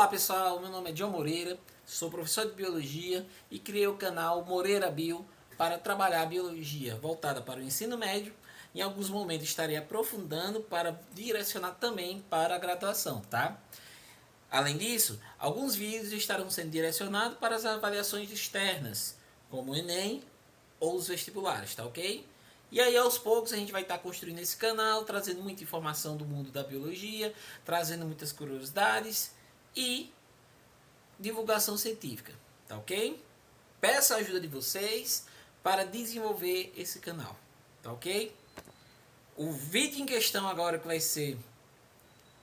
Olá pessoal, meu nome é John Moreira, sou professor de Biologia e criei o canal Moreira Bio para trabalhar a biologia voltada para o ensino médio. Em alguns momentos estarei aprofundando para direcionar também para a graduação, tá? Além disso, alguns vídeos estarão sendo direcionados para as avaliações externas, como o Enem ou os vestibulares, tá ok? E aí aos poucos a gente vai estar construindo esse canal, trazendo muita informação do mundo da biologia, trazendo muitas curiosidades e divulgação científica, tá ok? Peço a ajuda de vocês para desenvolver esse canal, tá ok? O vídeo em questão agora que vai ser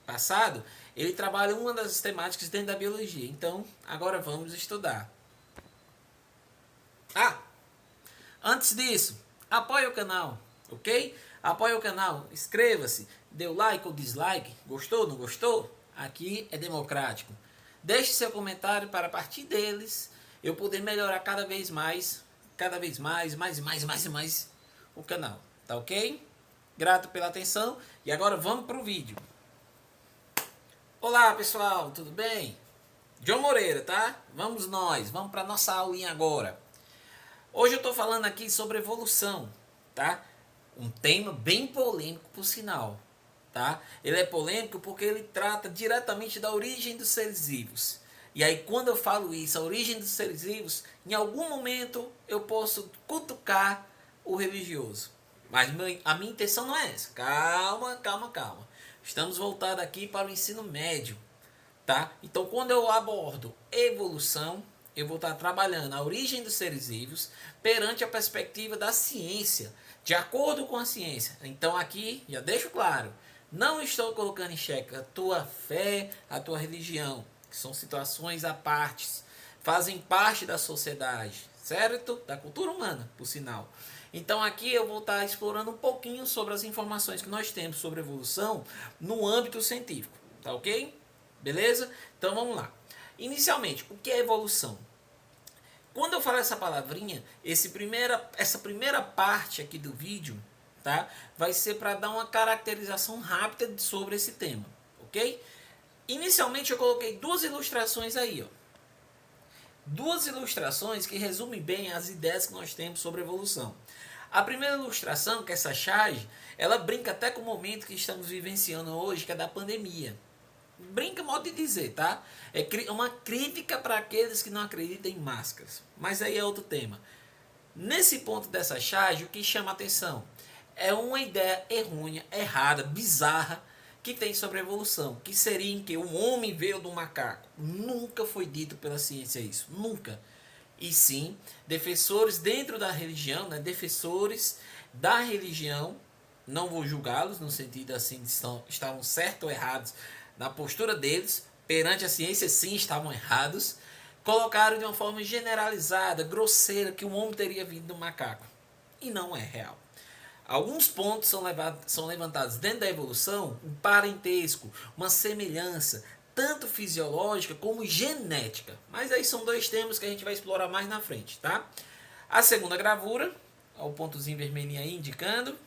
passado, ele trabalha uma das temáticas dentro da biologia, então agora vamos estudar. Antes disso, apoie o canal, ok? Apoie o canal, inscreva-se, dê o like ou dislike, gostou, não gostou? Aqui é democrático. Deixe seu comentário para a partir deles eu poder melhorar cada vez mais o canal, tá ok? Grato pela atenção e agora vamos para o vídeo. Olá pessoal, tudo bem? John Moreira, tá? Vamos para nossa aulinha agora. Hoje eu estou falando aqui sobre evolução, tá? Um tema bem polêmico por sinal, tá? Ele é polêmico porque ele trata diretamente da origem dos seres vivos. E aí quando eu falo isso, a origem dos seres vivos, em algum momento eu posso cutucar o religioso. Mas a minha intenção não é essa. Calma. Estamos voltados aqui para o ensino médio, tá? Então quando eu abordo evolução, eu vou estar trabalhando a origem dos seres vivos perante a perspectiva da ciência, de acordo com a ciência. Então aqui, já deixo claro, não estou colocando em xeque a tua fé, a tua religião, que são situações à parte, fazem parte da sociedade, certo? Da cultura humana, por sinal. Então aqui eu vou estar explorando um pouquinho sobre as informações que nós temos sobre evolução no âmbito científico, tá ok? Beleza? Então vamos lá. Inicialmente, o que é evolução? Quando eu falo essa palavrinha, essa primeira parte aqui do vídeo, tá? Vai ser para dar uma caracterização rápida sobre esse tema, ok? Inicialmente eu coloquei duas ilustrações aí, ó. Duas ilustrações que resumem bem as ideias que nós temos sobre evolução. A primeira ilustração, que é essa charge, ela brinca até com o momento que estamos vivenciando hoje, que é da pandemia. Brinca modo de dizer, tá? É uma crítica para aqueles que não acreditam em máscaras. Mas aí é outro tema. Nesse ponto dessa charge, o que chama a atenção é uma ideia errônea, errada, bizarra, que tem sobre a evolução, que seria em que o homem veio do macaco. Nunca foi dito pela ciência isso, nunca. E sim, defensores dentro da religião, né, defensores da religião, não vou julgá-los no sentido assim de estavam certos ou errados na postura deles, perante a ciência sim estavam errados, colocaram de uma forma generalizada, grosseira, que o homem teria vindo do macaco. E não é real. Alguns pontos são levantados dentro da evolução, um parentesco, uma semelhança, tanto fisiológica como genética. Mas aí são dois temas que a gente vai explorar mais na frente, tá? A segunda gravura, o pontozinho vermelhinho aí indicando,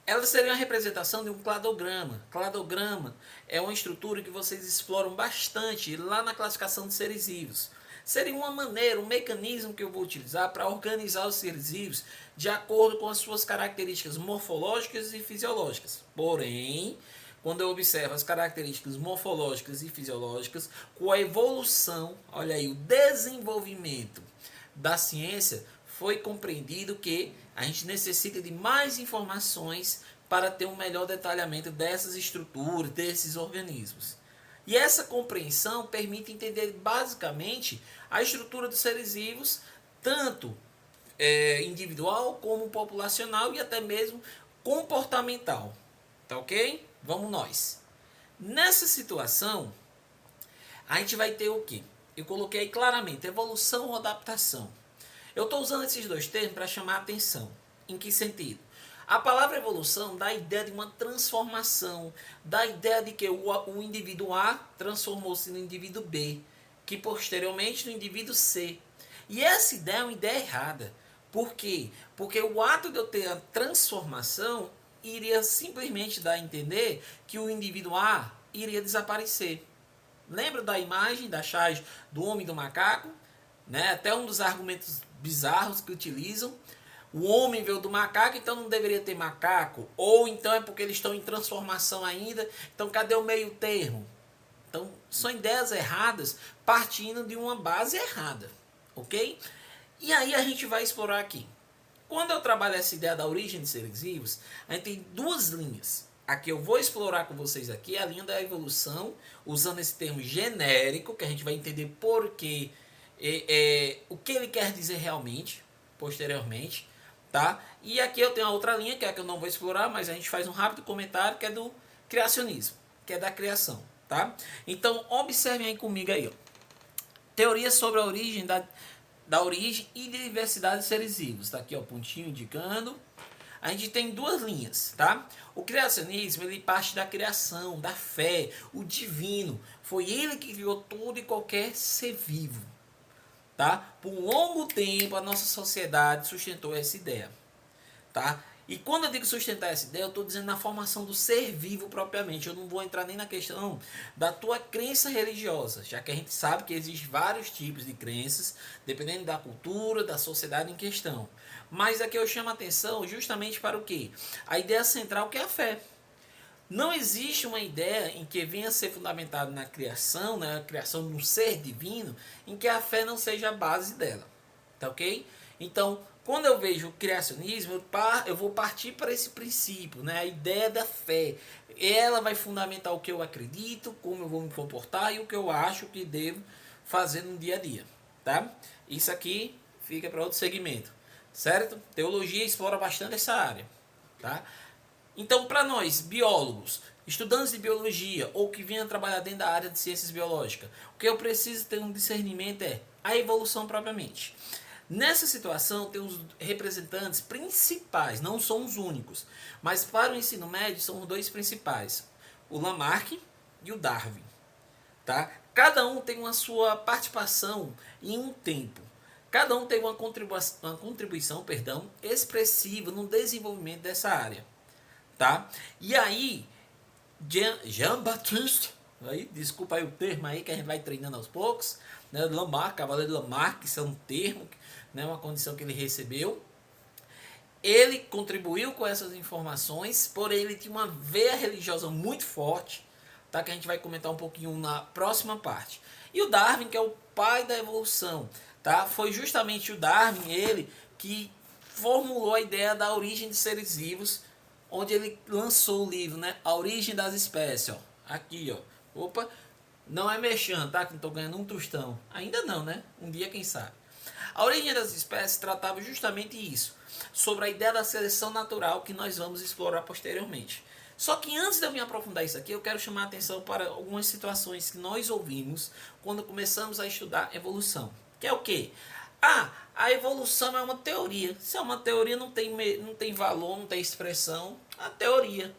ela seria uma representação de um cladograma. Cladograma é uma estrutura que vocês exploram bastante lá na classificação de seres vivos. Seria uma maneira, um mecanismo que eu vou utilizar para organizar os seres vivos de acordo com as suas características morfológicas e fisiológicas. Porém, quando eu observo as características morfológicas e fisiológicas, com a evolução, olha aí, o desenvolvimento da ciência, foi compreendido que a gente necessita de mais informações para ter um melhor detalhamento dessas estruturas, desses organismos. E essa compreensão permite entender basicamente a estrutura dos seres vivos, tanto individual como populacional e até mesmo comportamental. Tá ok? Vamos nós. Nessa situação, a gente vai ter o quê? Eu coloquei claramente evolução ou adaptação. Eu estou usando esses dois termos para chamar a atenção. Em que sentido? A palavra evolução dá a ideia de uma transformação, dá a ideia de que o indivíduo A transformou-se no indivíduo B, que posteriormente no indivíduo C. E essa ideia é uma ideia errada. Por quê? Porque o ato de eu ter a transformação iria simplesmente dar a entender que o indivíduo A iria desaparecer. Lembra da imagem da charge do homem e do macaco? Né? Até um dos argumentos bizarros que utilizam. O homem veio do macaco, então não deveria ter macaco. Ou então é porque eles estão em transformação ainda. Então cadê o meio termo? Então são ideias erradas partindo de uma base errada. Ok? E aí a gente vai explorar aqui. Quando eu trabalho essa ideia da origem de seres vivos, a gente tem duas linhas. A que eu vou explorar com vocês aqui é a linha da evolução, usando esse termo genérico, que a gente vai entender por quê, o que ele quer dizer realmente, posteriormente. Tá? E aqui eu tenho a outra linha, que é a que eu não vou explorar, mas a gente faz um rápido comentário, que é do criacionismo, que é da criação. Tá? Então, observem aí comigo aí. Ó. Teoria sobre a origem da origem e diversidade de seres vivos. Tá aqui, ó, pontinho indicando. A gente tem duas linhas, tá? O criacionismo, ele parte da criação, da fé, o divino. Foi ele que criou todo e qualquer ser vivo, tá? Por um longo tempo a nossa sociedade sustentou essa ideia, tá? E quando eu digo sustentar essa ideia, eu estou dizendo na formação do ser vivo propriamente. Eu não vou entrar nem na questão da tua crença religiosa, já que a gente sabe que existem vários tipos de crenças, dependendo da cultura, da sociedade em questão. Mas aqui eu chamo a atenção justamente para o quê? A ideia central, que é a fé. Não existe uma ideia em que venha a ser fundamentada na criação, na criação de um ser divino, em que a fé não seja a base dela. Tá ok? Então, quando eu vejo o criacionismo, eu vou partir para esse princípio, né? A ideia da fé. Ela vai fundamentar o que eu acredito, como eu vou me comportar e o que eu acho que devo fazer no dia a dia. Tá? Isso aqui fica para outro segmento. Certo? Teologia explora bastante essa área. Tá? Então, para nós, biólogos, estudantes de biologia ou que venham trabalhar dentro da área de ciências biológicas, o que eu preciso ter um discernimento é a evolução propriamente. Nessa situação, tem os representantes principais, não são os únicos, mas para o ensino médio são os dois principais, o Lamarck e o Darwin. Tá? Cada um tem uma sua participação em um tempo. Cada um tem uma contribuição expressiva no desenvolvimento dessa área. Tá? E aí, Jean-Baptiste, desculpa aí o termo aí que a gente vai treinando aos poucos, né? Lamarck, Cavaleiro de Lamarck, isso é um termo, né? Uma condição que ele recebeu. Ele contribuiu com essas informações, porém ele tinha uma veia religiosa muito forte, tá? Que a gente vai comentar um pouquinho na próxima parte. E o Darwin, que é o pai da evolução, tá? Foi justamente o Darwin, ele, que formulou a ideia da origem de seres vivos, onde ele lançou o livro, né? A Origem das Espécies, ó. Aqui, ó. Opa, não é mexendo, tá? Que não tô ganhando um tostão. Ainda não, né? Um dia, quem sabe. A Origem das Espécies tratava justamente isso, sobre a ideia da seleção natural que nós vamos explorar posteriormente. Só que antes de eu me aprofundar isso aqui, eu quero chamar a atenção para algumas situações que nós ouvimos quando começamos a estudar evolução. Que é o quê? A evolução é uma teoria. Se é uma teoria, não tem valor, não tem expressão. A teoria.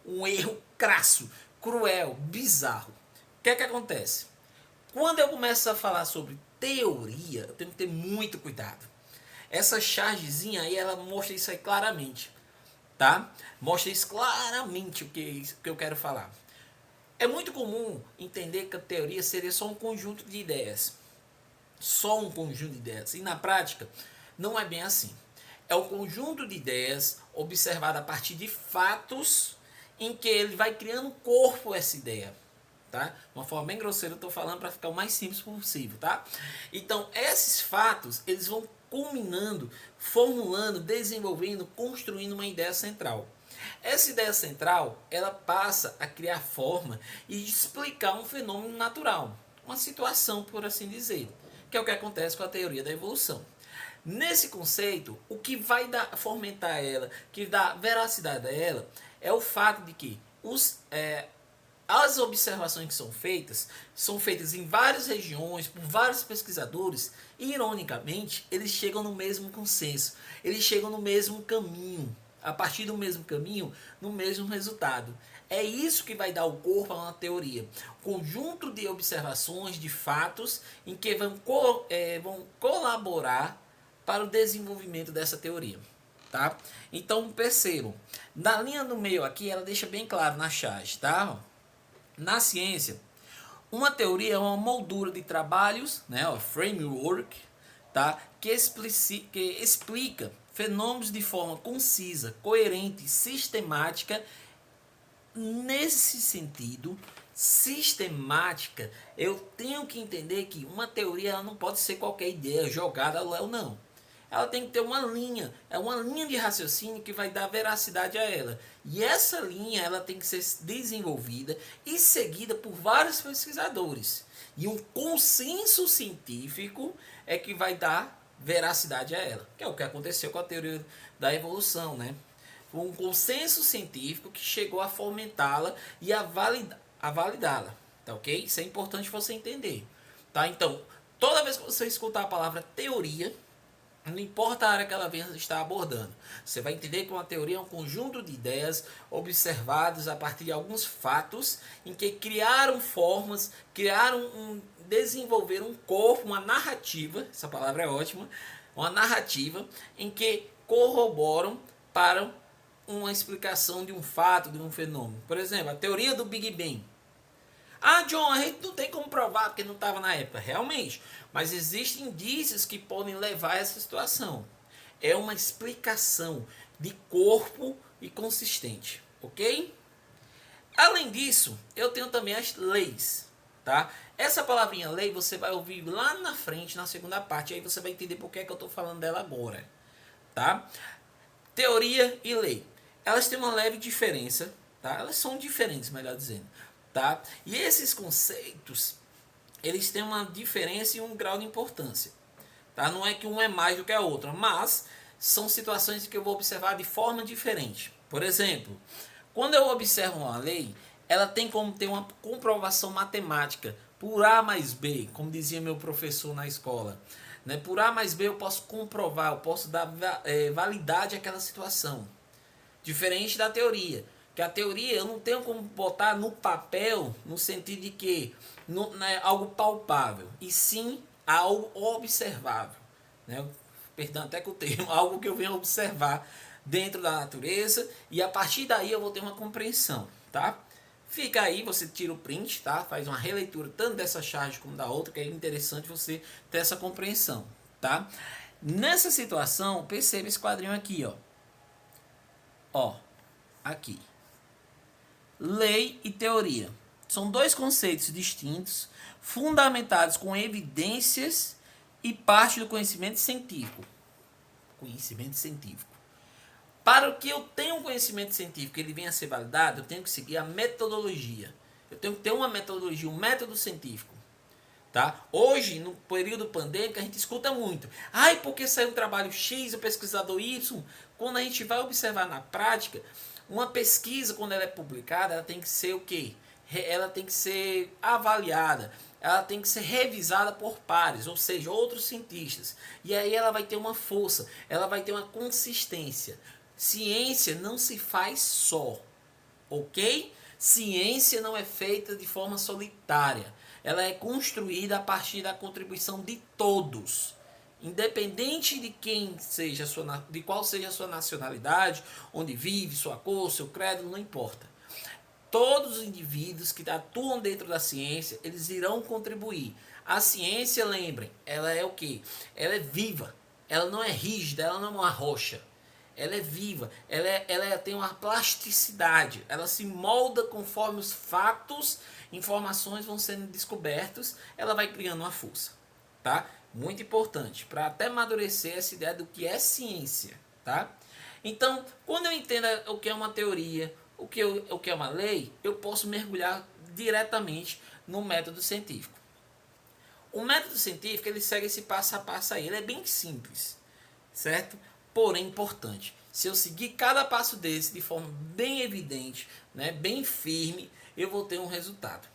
Um erro crasso, cruel, bizarro. O que é que acontece? Quando eu começo a falar sobre teoria, eu tenho que ter muito cuidado. Essa chargezinha aí, ela mostra isso aí claramente. Tá? Mostra isso claramente o que eu quero falar. É muito comum entender que a teoria seria só um conjunto de ideias. Só um conjunto de ideias. E na prática, não é bem assim. É um conjunto de ideias observado a partir de fatos em que ele vai criando corpo essa ideia. Tá? Uma forma bem grosseira, eu estou falando para ficar o mais simples possível. Tá? Então, esses fatos, eles vão culminando, formulando, desenvolvendo, construindo uma ideia central. Essa ideia central, ela passa a criar forma e explicar um fenômeno natural. Uma situação, por assim dizer, que é o que acontece com a teoria da evolução. Nesse conceito, o que vai fomentar ela, que dá veracidade a ela, é o fato de que as observações que são feitas em várias regiões, por vários pesquisadores, e ironicamente, eles chegam no mesmo consenso, eles chegam no mesmo caminho, a partir do mesmo caminho, no mesmo resultado. É isso que vai dar o corpo a uma teoria. Conjunto de observações, de fatos, em que vão colaborar para o desenvolvimento dessa teoria. Tá? Então percebam, na linha do meio aqui, ela deixa bem claro na charge. Tá? Na ciência, Uma teoria é uma moldura de trabalhos, né, o framework, tá, que explica fenômenos de forma concisa, coerente, sistemática. Nesse sentido, sistemática, eu tenho que entender que uma teoria ela não pode ser qualquer ideia jogada ao léu, não. Ela tem que ter uma linha, é uma linha de raciocínio que vai dar veracidade a ela. E essa linha ela tem que ser desenvolvida e seguida por vários pesquisadores. E um consenso científico é que vai dar veracidade a ela, que é o que aconteceu com a teoria da evolução, né? Um consenso científico que chegou a fomentá-la e a validá-la, tá ok? Isso é importante você entender, tá? Então, toda vez que você escutar a palavra teoria, não importa a área que ela venha estar abordando, você vai entender que uma teoria é um conjunto de ideias observadas a partir de alguns fatos em que criaram formas, desenvolveram um corpo, uma narrativa, essa palavra é ótima, uma narrativa em que corroboram para uma explicação de um fato, de um fenômeno. Por exemplo, a teoria do Big Bang. Ah, John, a gente não tem como provar porque não estava na época. Realmente. Mas existem indícios que podem levar a essa situação. É uma explicação de corpo e consistente. Ok? Além disso, eu tenho também as leis. Tá? Essa palavrinha lei você vai ouvir lá na frente, na segunda parte. Aí você vai entender por que é que eu estou falando dela agora. Tá? Teoria e lei. Elas têm uma leve diferença. Tá? Elas são diferentes, melhor dizendo. Tá? E esses conceitos, eles têm uma diferença e um grau de importância. Tá? Não é que um é mais do que a outra, mas são situações que eu vou observar de forma diferente. Por exemplo, quando eu observo uma lei, ela tem como ter uma comprovação matemática por A mais B, como dizia meu professor na escola. Né? Por A mais B eu posso comprovar, eu posso dar validade àquela situação. Diferente da teoria. Que a teoria eu não tenho como botar no papel no sentido de que não é algo palpável, e sim algo observável. Né? Perdão até com o termo, algo que eu venho observar dentro da natureza e a partir daí eu vou ter uma compreensão. Tá? Fica aí, você tira o print, tá? Faz uma releitura tanto dessa charge como da outra, que é interessante você ter essa compreensão. Tá? Nessa situação, perceba esse quadrinho aqui. Ó, aqui. Lei e teoria. São dois conceitos distintos, fundamentados com evidências e parte do conhecimento científico. Conhecimento científico. Para que eu tenha um conhecimento científico ele venha a ser validado, eu tenho que seguir a metodologia. Eu tenho que ter uma metodologia, um método científico. Tá? Hoje, no período pandêmico, a gente escuta muito. Ai, porque saiu um trabalho X, o pesquisador Y. Quando a gente vai observar na prática, uma pesquisa, quando ela é publicada, ela tem que ser o quê? Ela tem que ser avaliada, ela tem que ser revisada por pares, ou seja, outros cientistas. E aí ela vai ter uma força, ela vai ter uma consistência. Ciência não se faz só, ok? Ciência não é feita de forma solitária. Ela é construída a partir da contribuição de todos. Independente de quem seja de qual seja a sua nacionalidade, onde vive, sua cor, seu credo, não importa. Todos os indivíduos que atuam dentro da ciência, eles irão contribuir. A ciência, lembrem, ela é o quê? Ela é viva. Ela não é rígida, ela não é uma rocha. Ela é viva, ela tem uma plasticidade, ela se molda conforme os fatos, informações vão sendo descobertos, ela vai criando uma força, tá? Muito importante, para até amadurecer essa ideia do que é ciência, tá? Então, quando eu entendo o que é uma teoria, o que é uma lei, eu posso mergulhar diretamente no método científico. O método científico, ele segue esse passo a passo aí, ele é bem simples, certo? Porém importante. Se eu seguir cada passo desse de forma bem evidente, né, bem firme, eu vou ter um resultado.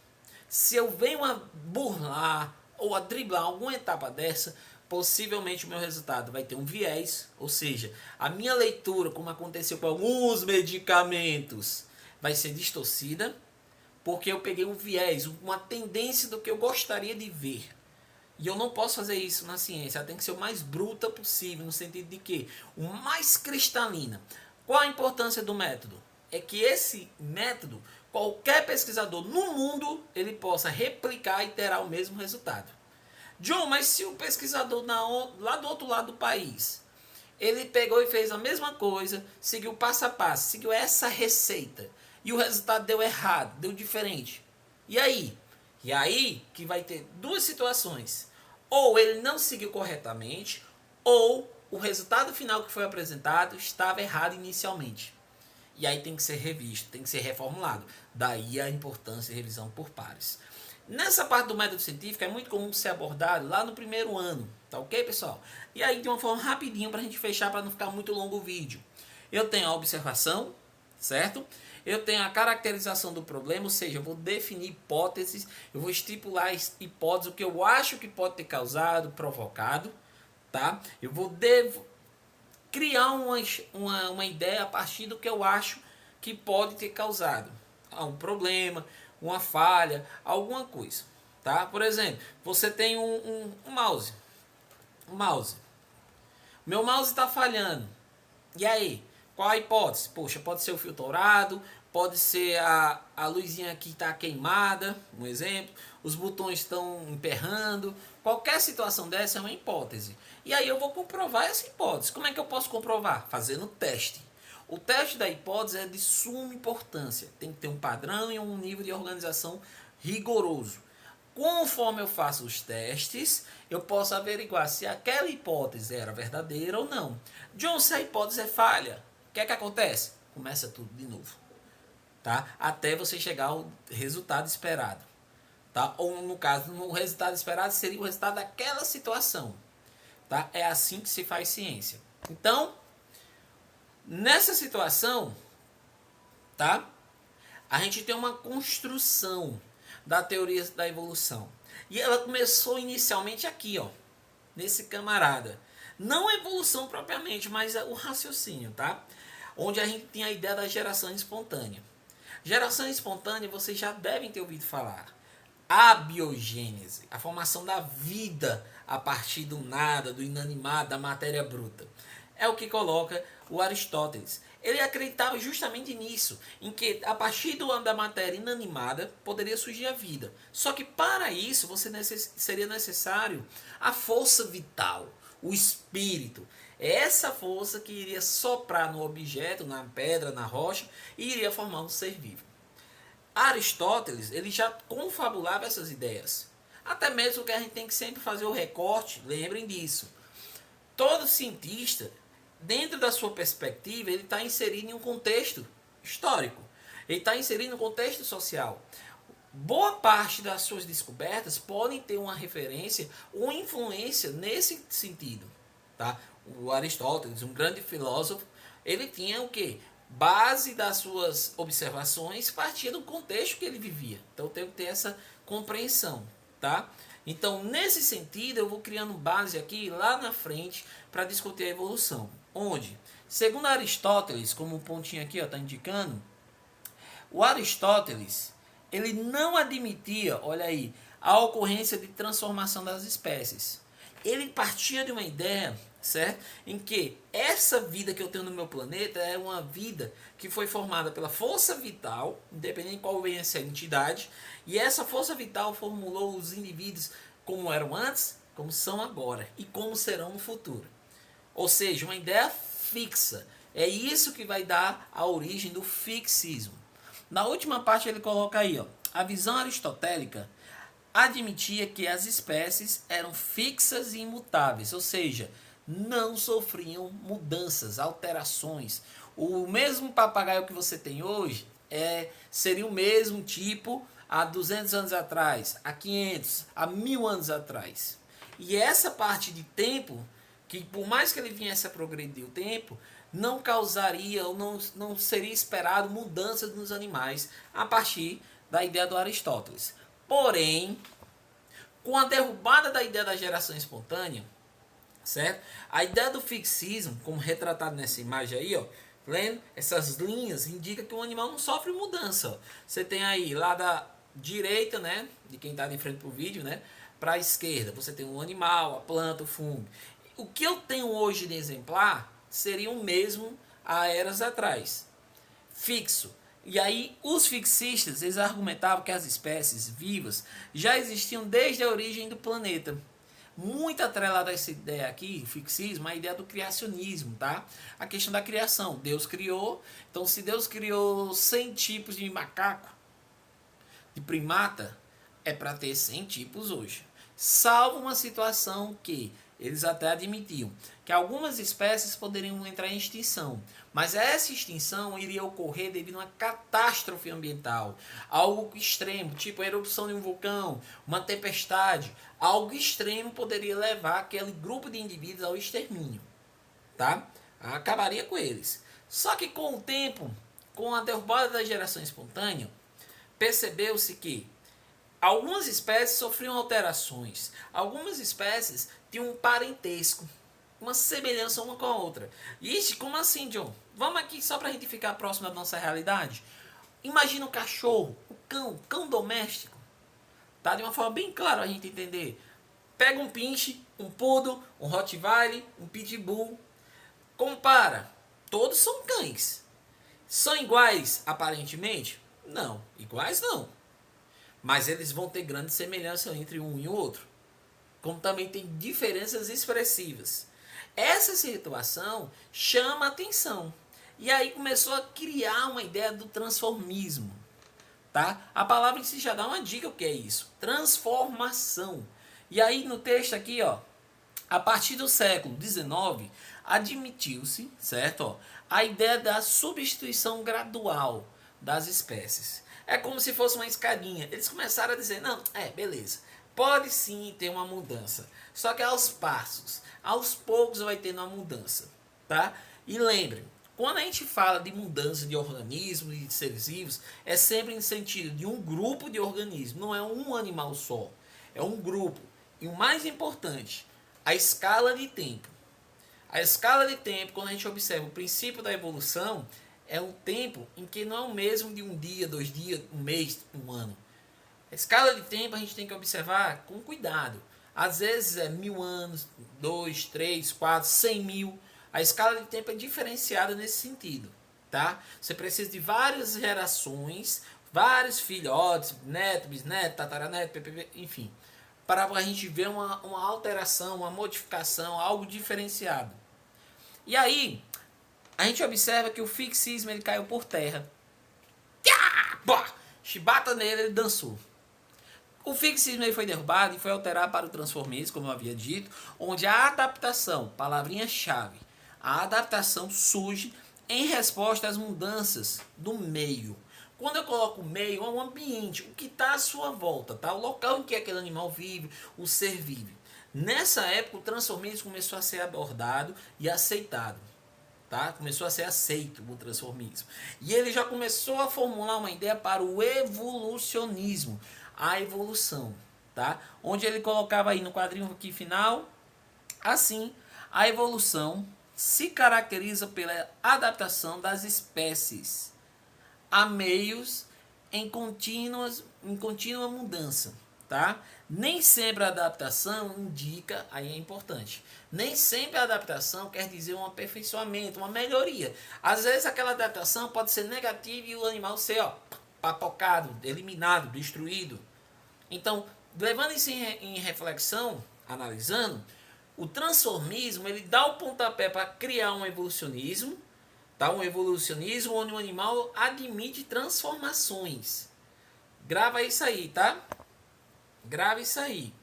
Se eu venho a burlar ou a driblar alguma etapa dessa, possivelmente o meu resultado vai ter um viés, ou seja, a minha leitura, como aconteceu com alguns medicamentos, vai ser distorcida, porque eu peguei um viés, uma tendência do que eu gostaria de ver. E eu não posso fazer isso na ciência, ela tem que ser o mais bruta possível, no sentido de que o mais cristalina. Qual a importância do método? É que esse método qualquer pesquisador no mundo ele possa replicar e terá o mesmo resultado. John, mas se o pesquisador lá do outro lado do país, ele pegou e fez a mesma coisa, seguiu passo a passo, seguiu essa receita, e o resultado deu errado, deu diferente. E aí? E aí que vai ter duas situações. Ou ele não seguiu corretamente, ou o resultado final que foi apresentado estava errado inicialmente. E aí tem que ser revisto, tem que ser reformulado. Daí a importância de revisão por pares. Nessa parte do método científico é muito comum ser abordado lá no primeiro ano, tá ok, pessoal? E aí de uma forma rapidinho para a gente fechar, para não ficar muito longo o vídeo. Eu tenho a observação, certo? Eu tenho a caracterização do problema, ou seja, eu vou definir hipóteses, eu vou estipular hipóteses, o que eu acho que pode ter causado, provocado, tá? Eu vou criar uma ideia a partir do que eu acho que pode ter causado um problema, uma falha, alguma coisa, tá? Por exemplo, você tem um mouse, meu mouse está falhando, e aí? Qual a hipótese? Poxa, pode ser o fio dourado, pode ser a luzinha aqui está queimada, um exemplo, os botões estão emperrando, qualquer situação dessa é uma hipótese. E aí eu vou comprovar essa hipótese. Como é que eu posso comprovar? Fazendo teste. O teste da hipótese é de suma importância. Tem que ter um padrão e um nível de organização rigoroso. Conforme eu faço os testes, eu posso averiguar se aquela hipótese era verdadeira ou não. John, se a hipótese é falha, o que é que acontece? Começa tudo de novo, tá? Até você chegar ao resultado esperado, tá? Ou no caso, o resultado esperado seria o resultado daquela situação, tá? É assim que se faz ciência. Então, nessa situação, tá? A gente tem uma construção da teoria da evolução. E ela começou inicialmente aqui, ó, nesse camarada. Não a evolução propriamente, mas o raciocínio, tá? Onde a gente tem a ideia da geração espontânea. Geração espontânea, vocês já devem ter ouvido falar. A biogênese, a formação da vida a partir do nada, do inanimado, da matéria bruta. É o que coloca o Aristóteles. Ele acreditava justamente nisso, em que a partir da matéria inanimada poderia surgir a vida. Só que para isso seria necessário a força vital, o espírito. É essa força que iria soprar no objeto, na pedra, na rocha, e iria formar um ser vivo. Aristóteles, ele já confabulava essas ideias. Até mesmo que a gente tem que sempre fazer o recorte, lembrem disso. Todo cientista, dentro da sua perspectiva, ele está inserido em um contexto histórico. Ele está inserido em um contexto social. Boa parte das suas descobertas podem ter uma referência ou influência nesse sentido. Tá? O Aristóteles, um grande filósofo, ele tinha o quê? Base das suas observações partia do contexto que ele vivia. Então tem que ter essa compreensão, tá? Então, nesse sentido, eu vou criando base aqui lá na frente para discutir a evolução. Onde, segundo Aristóteles, como o pontinho aqui está indicando, o Aristóteles ele não admitia, olha aí, a ocorrência de transformação das espécies. Ele partia de uma ideia, certo? Em que essa vida que eu tenho no meu planeta é uma vida que foi formada pela força vital, independente de qual venha essa entidade, e essa força vital formulou os indivíduos como eram antes, como são agora e como serão no futuro. Ou seja, uma ideia fixa. É isso que vai dar a origem do fixismo. Na última parte ele coloca aí, ó, a visão aristotélica admitia que as espécies eram fixas e imutáveis, ou seja, não sofriam mudanças, alterações. O mesmo papagaio que você tem hoje seria o mesmo tipo há 200 anos atrás, há 500, há 1000 anos atrás. E essa parte de tempo, que por mais que ele viesse a progredir o tempo, não causaria ou não seria esperado mudanças nos animais a partir da ideia do Aristóteles. Porém, com a derrubada da ideia da geração espontânea, certo? A ideia do fixismo, como retratado nessa imagem aí, ó, lendo essas linhas, indica que o animal não sofre mudança. Ó. Você tem aí lá da direita, né, de quem está de frente para o vídeo, né, para a esquerda, você tem um animal, a planta, o fungo. O que eu tenho hoje de exemplar seria o mesmo há eras atrás. Fixo. E aí os fixistas, eles argumentavam que as espécies vivas já existiam desde a origem do planeta. Muito atrelado a essa ideia aqui, o fixismo, a ideia do criacionismo, tá? A questão da criação. Deus criou, então se Deus criou 100 tipos de macaco, de primata, é para ter 100 tipos hoje. Salvo uma situação que eles até admitiam que algumas espécies poderiam entrar em extinção, mas essa extinção iria ocorrer devido a uma catástrofe ambiental, algo extremo, tipo a erupção de um vulcão, uma tempestade, algo extremo poderia levar aquele grupo de indivíduos ao extermínio, tá? Acabaria com eles. Só que com o tempo, com a derrubada da geração espontânea, percebeu-se que algumas espécies sofriam alterações. Algumas espécies tinham um parentesco, uma semelhança uma com a outra. Ixi, como assim, John? Vamos aqui só para a gente ficar próximo da nossa realidade. Imagina o cachorro, o cão doméstico. Tá? De uma forma bem clara a gente entender. Pega um pinche, um poodle, um rottweiler, um pitbull. Compara. Todos são cães. São iguais aparentemente? Não. Iguais não. Mas eles vão ter grande semelhança entre um e o outro. Como também tem diferenças expressivas. Essa situação chama atenção. E aí começou a criar uma ideia do transformismo. Tá? A palavra em si já dá uma dica o que é isso. Transformação. E aí no texto aqui, ó, a partir do século XIX, admitiu-se, certo? Ó, a ideia da substituição gradual das espécies. É como se fosse uma escadinha. Eles começaram a dizer, não, beleza, pode sim ter uma mudança. Só que aos passos, aos poucos vai tendo uma mudança, tá? E lembrem, quando a gente fala de mudança de organismos e de seres vivos, é sempre no sentido de um grupo de organismos, não é um animal só, é um grupo. E o mais importante, a escala de tempo. A escala de tempo, quando a gente observa o princípio da evolução, é um tempo em que não é o mesmo de um dia, 2 dias, um mês, um ano. A escala de tempo a gente tem que observar com cuidado. Às vezes é 1000 anos, 2, 3, 4, 100 mil. A escala de tempo é diferenciada nesse sentido, tá? Você precisa de várias gerações, vários filhotes, neto, bisneto, tataraneto, enfim, para a gente ver uma alteração, uma modificação, algo diferenciado. E aí, a gente observa que o fixismo ele caiu por terra. Chibata nele, ele dançou. O fixismo ele foi derrubado e foi alterado para o transformismo, como eu havia dito, onde a adaptação, palavrinha-chave, a adaptação surge em resposta às mudanças do meio. Quando eu coloco meio, é um ambiente, o que está à sua volta, tá? O local em que aquele animal vive, o ser vive. Nessa época, o transformismo começou a ser abordado e aceitado. Tá? Começou a ser aceito o transformismo. E ele já começou a formular uma ideia para o evolucionismo, a evolução, tá? Onde ele colocava aí no quadrinho aqui final, assim, a evolução se caracteriza pela adaptação das espécies a meios em contínua mudança, tá? Nem sempre a adaptação indica, aí é importante, nem sempre a adaptação quer dizer um aperfeiçoamento, uma melhoria. Às vezes aquela adaptação pode ser negativa e o animal ser papocado, eliminado, destruído. Então, levando isso em reflexão, analisando, o transformismo ele dá o pontapé para criar um evolucionismo, tá? Um evolucionismo onde o animal admite transformações. Grava isso aí, tá? Grave isso aí.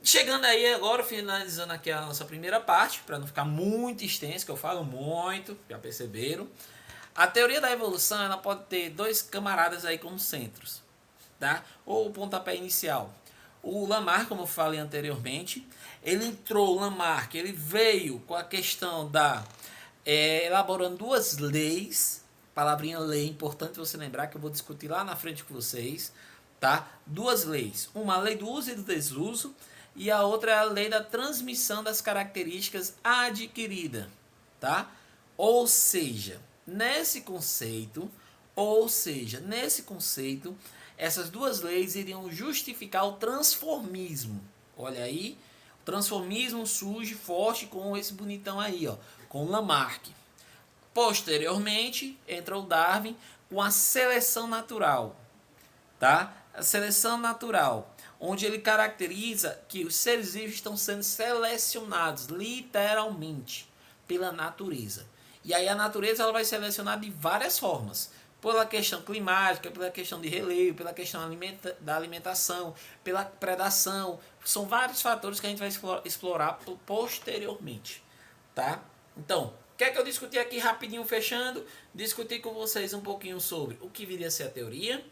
Chegando aí agora, finalizando aqui a nossa primeira parte, para não ficar muito extenso, que eu falo muito, já perceberam. A teoria da evolução ela pode ter 2 camaradas aí como centros, tá? Ou o pontapé inicial. O Lamarck, como eu falei anteriormente, ele entrou, o Lamarck, ele veio com a questão da elaborando 2 leis, palavrinha lei, importante você lembrar que eu vou discutir lá na frente com vocês, tá? 2 leis, uma lei do uso e do desuso e a outra é a lei da transmissão das características adquiridas, tá? Ou seja, nesse conceito, essas 2 leis iriam justificar o transformismo. Olha aí, o transformismo surge forte com esse bonitão aí, ó, com Lamarck. Posteriormente, entrou Darwin com a seleção natural, tá? A seleção natural, onde ele caracteriza que os seres vivos estão sendo selecionados literalmente pela natureza. E aí a natureza ela vai selecionar de várias formas. Pela questão climática, pela questão de relevo, pela questão da alimentação, pela predação. São vários fatores que a gente vai explorar posteriormente, tá? Então, o que é que eu discuti aqui rapidinho fechando? Discuti com vocês um pouquinho sobre o que viria a ser a teoria,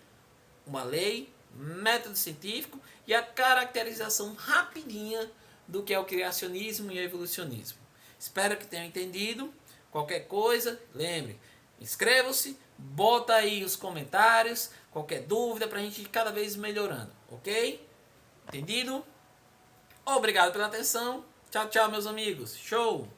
uma lei, método científico e a caracterização rapidinha do que é o criacionismo e o evolucionismo. Espero que tenham entendido. Qualquer coisa, lembre, inscreva-se, bota aí os comentários, qualquer dúvida para a gente ir cada vez melhorando, ok? Entendido? Obrigado pela atenção. Tchau, tchau, meus amigos. Show!